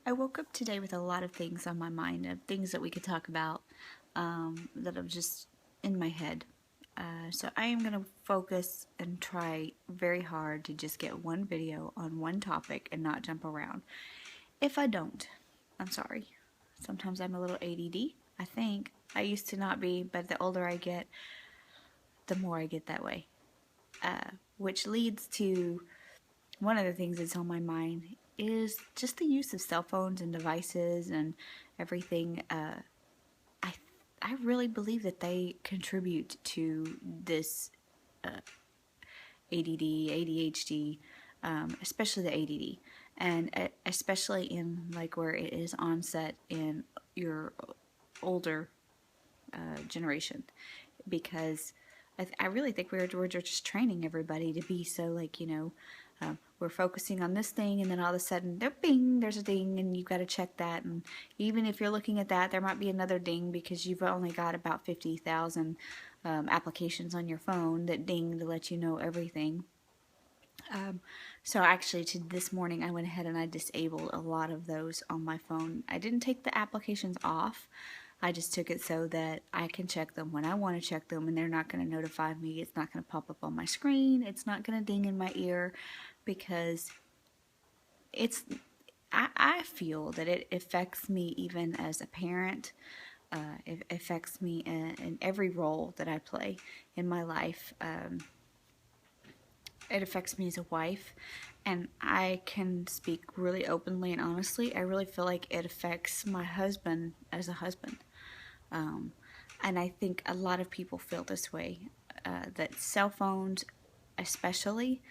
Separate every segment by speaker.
Speaker 1: I woke up today with a lot of things on my mind, of things that we could talk about that are just in my head. So I am going to focus and try very hard to just get one video on one topic and not jump around. If I don't, I'm sorry. Sometimes I'm a little ADD, I think. I used to not be, but the older I get, the more I get that way. Which leads to one of the things that's on my mind is just the use of cell phones and devices and everything. I I really believe that they contribute to this ADD, ADHD, especially the ADD, and especially in like where it is onset in your older generation, because I really think we're just training everybody to be so like we're focusing on this thing, and then all of a sudden there bing, there's a ding, and you've got to check that, and even if you're looking at that, there might be another ding because you've only got about 50,000 applications on your phone that ding to let you know everything. So actually, to this morning, I went ahead and I disabled a lot of those on my phone. I didn't take the applications off. I just took it so that I can check them when I want to check them, and they're not going to notify me. It's not going to pop up on my screen. It's not going to ding in my ear, because it's. I feel that it affects me even as a parent. It affects me in every role that I play in my life. It affects me as a wife, and I can speak really openly and honestly. I really feel like it affects my husband as a husband. Um, and I think a lot of people feel this way, that cell phones, especially,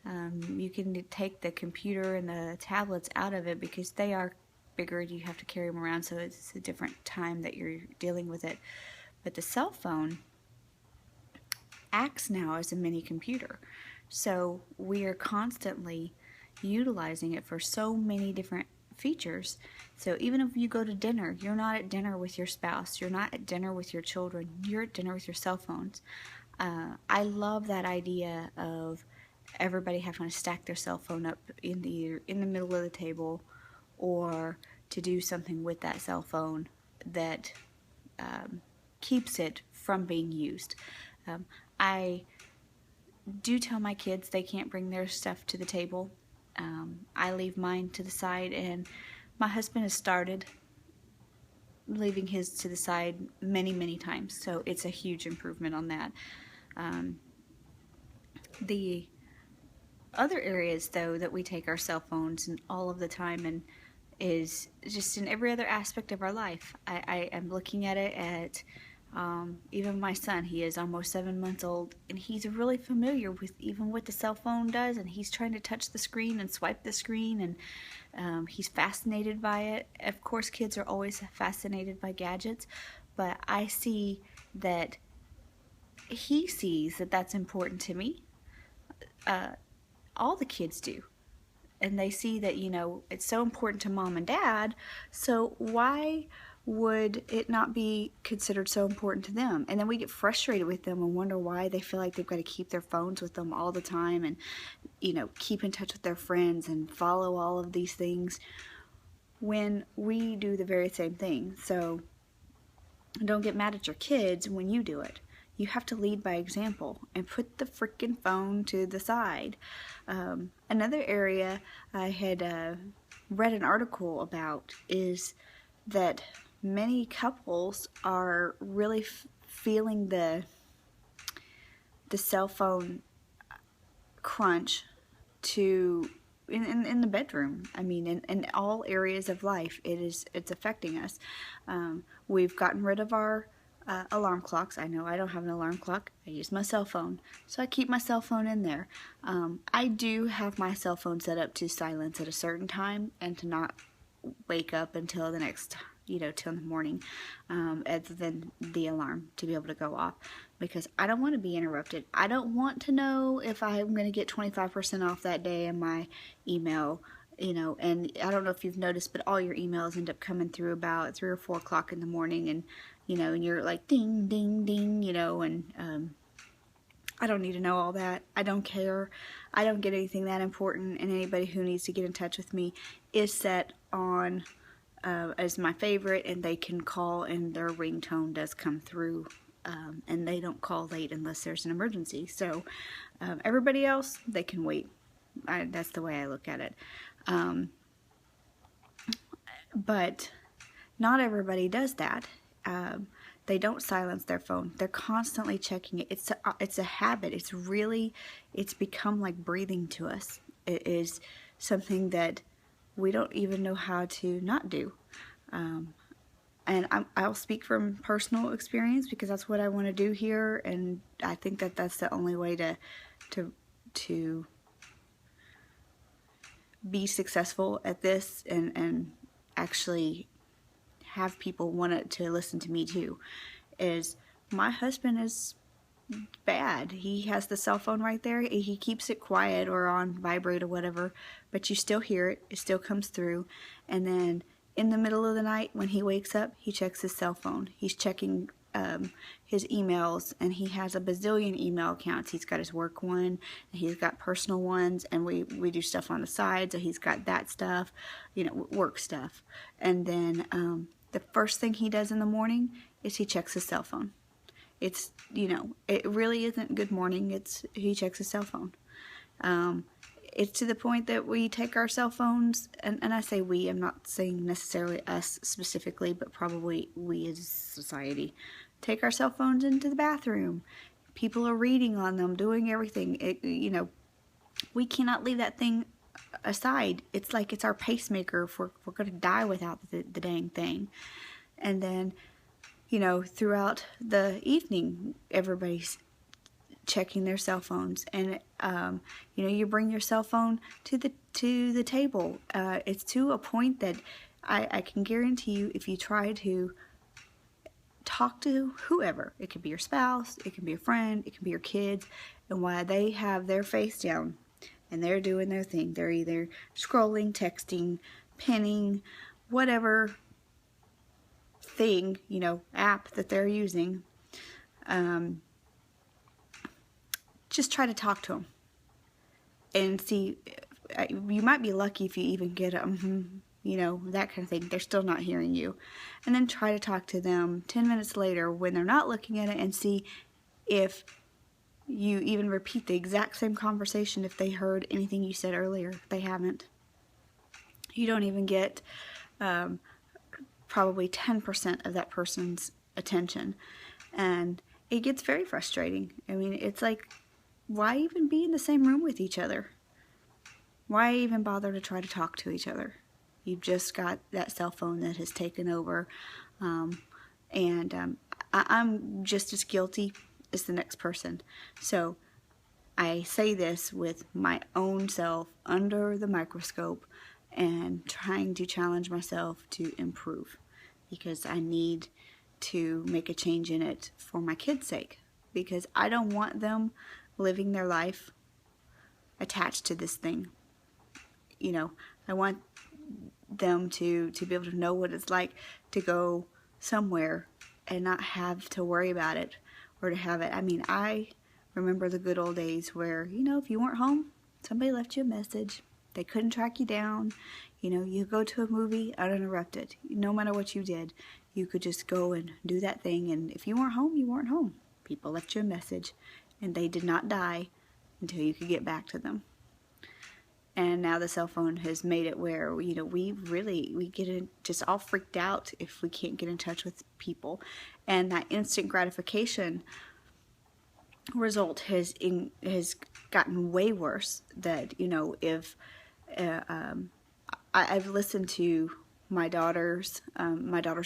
Speaker 1: you can take the computer and the tablets out of it because they are bigger. You have to carry them around, so it's a different time that you're dealing with it. But the cell phone acts now as a mini computer. So we are constantly utilizing it for so many different features. So even if you go to dinner, you're not at dinner with your spouse, you're not at dinner with your children, you're at dinner with your cell phones. I love that idea of everybody having to stack their cell phone up in the middle of the table, or to do something with that cell phone that keeps it from being used. I do tell my kids they can't bring their stuff to the table. I leave mine to the side, and my husband has started leaving his to the side many, many times, so it's a huge improvement on that. The other areas, though, that we take our cell phones and all of the time, and is just in every other aspect of our life. I am looking at it at even my son. He is almost 7 months old, and he's really familiar with even what the cell phone does, and he's trying to touch the screen and swipe the screen, and he's fascinated by it. Of course, kids are always fascinated by gadgets, but I see that he sees that that's important to me. All the kids do, and they see that it's so important to mom and dad, so why would it not be considered so important to them? And then we get frustrated with them and wonder why they feel like they've got to keep their phones with them all the time, and keep in touch with their friends and follow all of these things, when we do the very same thing. So don't get mad at your kids when you do it. You have to lead by example and put the freaking phone to the side. Another area I had read an article about is that many couples are really feeling the cell phone crunch to in the bedroom. I mean, in all areas of life, it's affecting us. We've gotten rid of our alarm clocks. I know I don't have an alarm clock. I use my cell phone, so I keep my cell phone in there. I do have my cell phone set up to silence at a certain time and to not wake up until the next, till the morning, and then the alarm to be able to go off, because I don't want to be interrupted. I don't want to know if I'm going to get 25% off that day in my email. And I don't know if you've noticed, but all your emails end up coming through about 3 or 4 o'clock in the morning, and and you're like ding, ding, ding, and I don't need to know all that. I don't care. I don't get anything that important, and anybody who needs to get in touch with me is set on as my favorite, and they can call, and their ringtone does come through, and they don't call late unless there's an emergency. So everybody else, they can wait. That's the way I look at it. But not everybody does that. They don't silence their phone. They're constantly checking it. It's a habit. It's become like breathing to us. It is something that we don't even know how to not do. And I'll speak from personal experience because that's what I want to do here, and I think that that's the only way to be successful at this and actually have people want to listen to me too. Is my husband is bad. He has the cell phone right there. He keeps it quiet or on vibrate or whatever, but you still hear it. It still comes through. And then in the middle of the night when he wakes up, he checks his cell phone. He's checking his emails, and he has a bazillion email accounts. He's got his work one, and he's got personal ones, and we do stuff on the side, so he's got that stuff, work stuff. And then the first thing he does in the morning is he checks his cell phone. It's, it really isn't good morning. He checks his cell phone. It's to the point that we take our cell phones, and I say we, I'm not saying necessarily us specifically, but probably we as a society, take our cell phones into the bathroom. People are reading on them, doing everything. We cannot leave that thing aside. It's like it's our pacemaker if we're going to die without the dang thing. And then, throughout the evening, everybody's checking their cell phones, and you bring your cell phone to the table. It's to a point that I can guarantee you, if you try to talk to whoever, it could be your spouse, it can be a friend, it can be your kids, and while they have their face down and they're doing their thing, they're either scrolling, texting, pinning, whatever thing, app that they're using, just try to talk to them and see. You might be lucky if you even get a that kind of thing. They're still not hearing you. And then try to talk to them 10 minutes later when they're not looking at it, and see if you even repeat the exact same conversation if they heard anything you said earlier. They haven't. You don't even get probably 10% of that person's attention. And it gets very frustrating. I mean, it's like, why even be in the same room with each other? Why even bother to try to talk to each other? You've just got that cell phone that has taken over. I'm just as guilty as the next person. So I say this with my own self under the microscope and trying to challenge myself to improve, because I need to make a change in it for my kids' sake, because I don't want them living their life attached to this thing. I want them to be able to know what it's like to go somewhere and not have to worry about it, or to have it. I mean, I remember the good old days where, if you weren't home, somebody left you a message. They couldn't track you down. You go to a movie uninterrupted. No matter what you did, you could just go and do that thing, and if you weren't home, you weren't home. People left you a message, and they did not die until you could get back to them. And now the cell phone has made it where, we get just all freaked out if we can't get in touch with people. And that instant gratification result has gotten way worse. That, if I've listened to my daughter's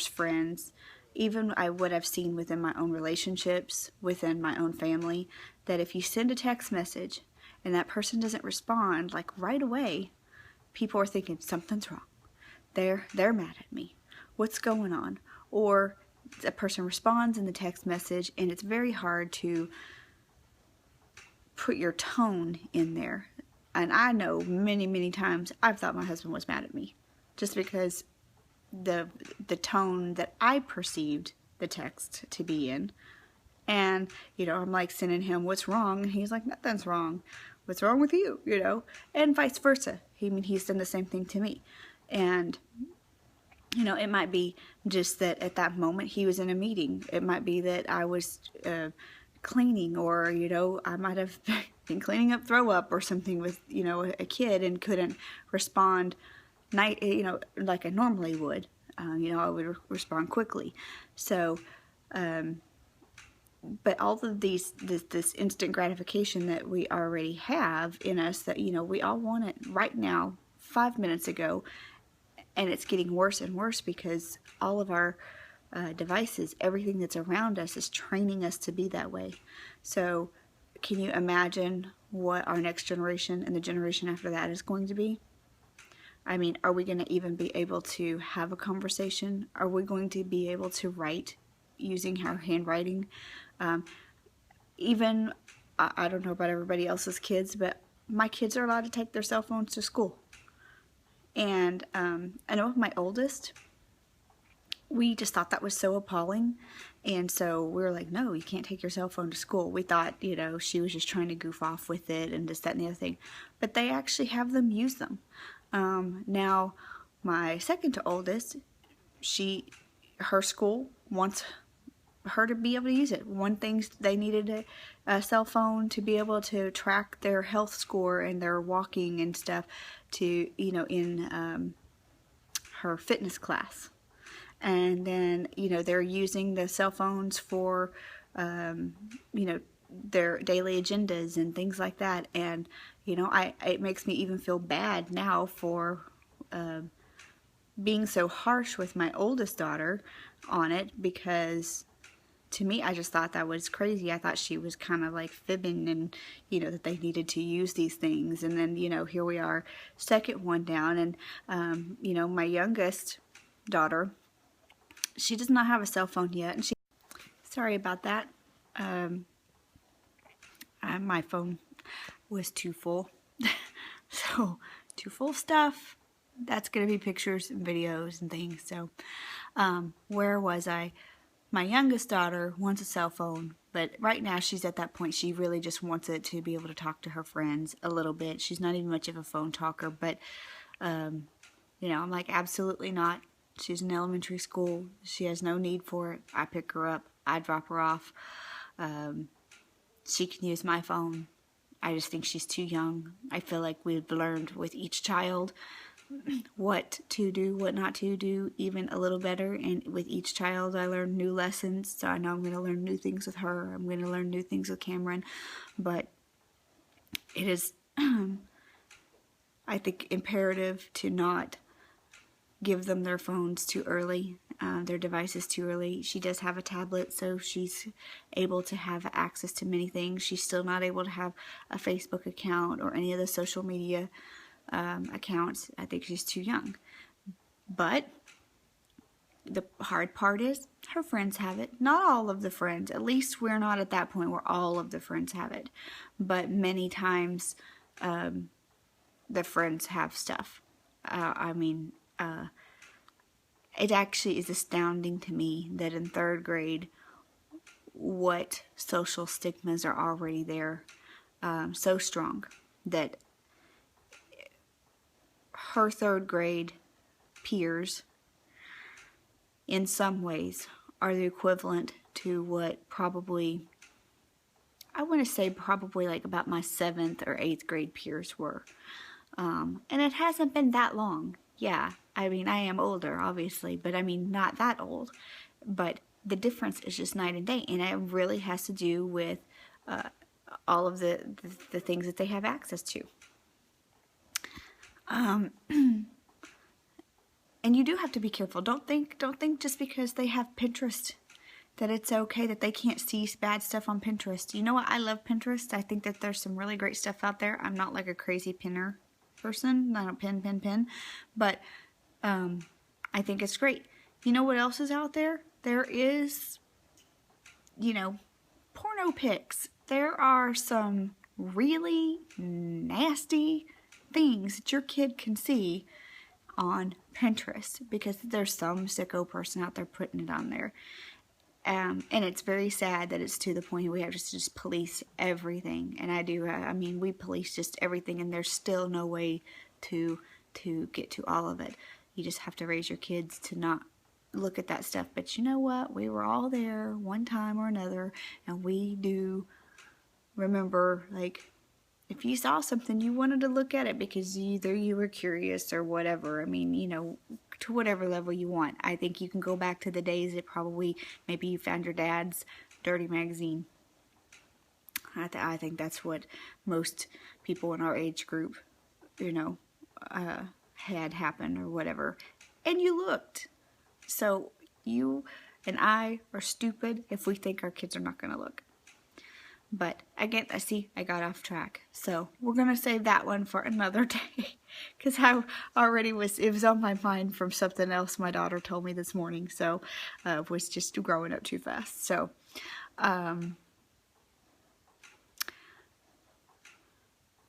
Speaker 1: friends, even what I've seen within my own relationships, within my own family, that if you send a text message and that person doesn't respond like right away, people are thinking something's wrong. They're mad at me. What's going on? Or a person responds in the text message, and it's very hard to put your tone in there. And I know many, many times I've thought my husband was mad at me, just because the tone that I perceived the text to be in And, I'm like sending him, what's wrong? And he's like, nothing's wrong. What's wrong with you? And vice versa. He's done the same thing to me. And, it might be just that at that moment he was in a meeting. It might be that I was cleaning, or, I might have been cleaning up throw up or something with, a kid and couldn't respond, like I normally would. I would respond quickly. So, but all of this instant gratification that we already have in us, that, we all want it right now, 5 minutes ago, and it's getting worse and worse because all of our devices, everything that's around us is training us to be that way. So can you imagine what our next generation and the generation after that is going to be? I mean, are we going to even be able to have a conversation? Are we going to be able to write using our handwriting? Even, I don't know about everybody else's kids, but my kids are allowed to take their cell phones to school. And I know with my oldest, we just thought that was so appalling. And so we were like, no, you can't take your cell phone to school. We thought, she was just trying to goof off with it and this, that, and the other thing. But they actually have them use them. Now, my second to oldest, her school wants her to be able to use it. One thing, they needed a cell phone to be able to track their health score and their walking and stuff to, in her fitness class. And then, they're using the cell phones for, their daily agendas and things like that. And, it makes me even feel bad now for being so harsh with my oldest daughter on it, because to me, I just thought that was crazy. I thought she was kind of like fibbing and, that they needed to use these things. And then, here we are, second one down. And, my youngest daughter, she does not have a cell phone yet. And sorry about that. My phone was too full. So, too full of stuff. That's going to be pictures and videos and things. So, where was I? My youngest daughter wants a cell phone, but right now she's at that point, she really just wants it to be able to talk to her friends a little bit. She's not even much of a phone talker, but, I'm like, absolutely not. She's in elementary school. She has no need for it. I pick her up. I drop her off. She can use my phone. I just think she's too young. I feel like we've learned with each child what to do, what not to do, even a little better. And with each child, I learn new lessons. So I know I'm going to learn new things with her. I'm going to learn new things with Cameron. But it is, I think, imperative to not give them their phones too early, their devices too early. She does have a tablet, so she's able to have access to many things. She's still not able to have a Facebook account or any of the social media accounts. I think she's too young. But the hard part is her friends have it. Not all of the friends. At least we're not at that point where all of the friends have it. But many times the friends have stuff. It actually is astounding to me that in third grade, what social stigmas are already there, so strong that her third grade peers, in some ways, are the equivalent to what probably, I want to say probably like about my 7th or 8th grade peers were. And it hasn't been that long. Yeah, I mean, I am older, obviously, but I mean, not that old. But the difference is just night and day, and it really has to do with all of the things that they have access to. And you do have to be careful. Don't think just because they have Pinterest that it's okay that they can't see bad stuff on Pinterest. You know what? I love Pinterest. I think that there's some really great stuff out there. I'm not like a crazy pinner person. I don't pin. But I think it's great. You know what else is out there? There is, porno pics. There are some really nasty things that your kid can see on Pinterest because there's some sicko person out there putting it on there. And it's very sad that it's to the point we have to just police everything. And I mean, we police just everything, and there's still no way to get to all of it. You just have to raise your kids to not look at that stuff. But you know what? We were all there one time or another, and we do remember, like, if you saw something, you wanted to look at it because either you were curious or whatever. I mean, you know, to whatever level you want. I think you can go back to the days that probably maybe you found your dad's dirty magazine. I think that's what most people in our age group, you know, had happen or whatever. And you looked. So you and I are stupid if we think our kids are not going to look. But again, I got off track. So we're going to save that one for another day. Because it was on my mind from something else my daughter told me this morning. So it was just growing up too fast. So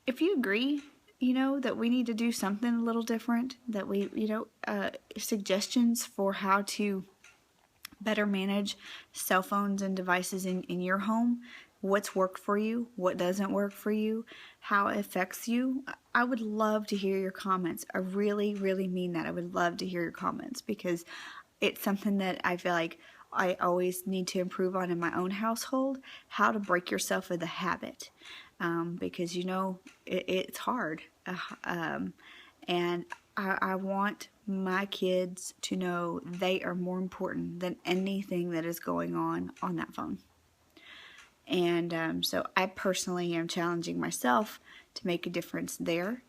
Speaker 1: if you agree, you know, that we need to do something a little different, that we, you know, suggestions for how to better manage cell phones and devices in your home, what's worked for you, what doesn't work for you, how it affects you, I would love to hear your comments. I really, really mean that. I would love to hear your comments because it's something that I feel like I always need to improve on in my own household, how to break yourself of the habit. Because, you know, it's hard. And I want my kids to know they are more important than anything that is going on that phone. And so I personally am challenging myself to make a difference there.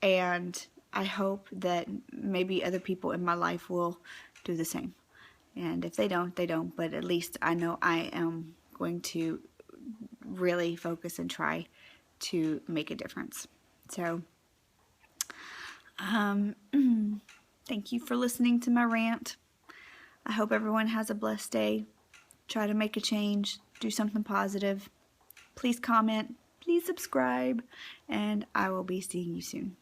Speaker 1: And I hope that maybe other people in my life will do the same. And if they don't, they don't. But at least I know I am going to really focus and try to make a difference. So, thank you for listening to my rant. I hope everyone has a blessed day. Try to make a change. Do something positive. Please comment. Please subscribe. And I will be seeing you soon.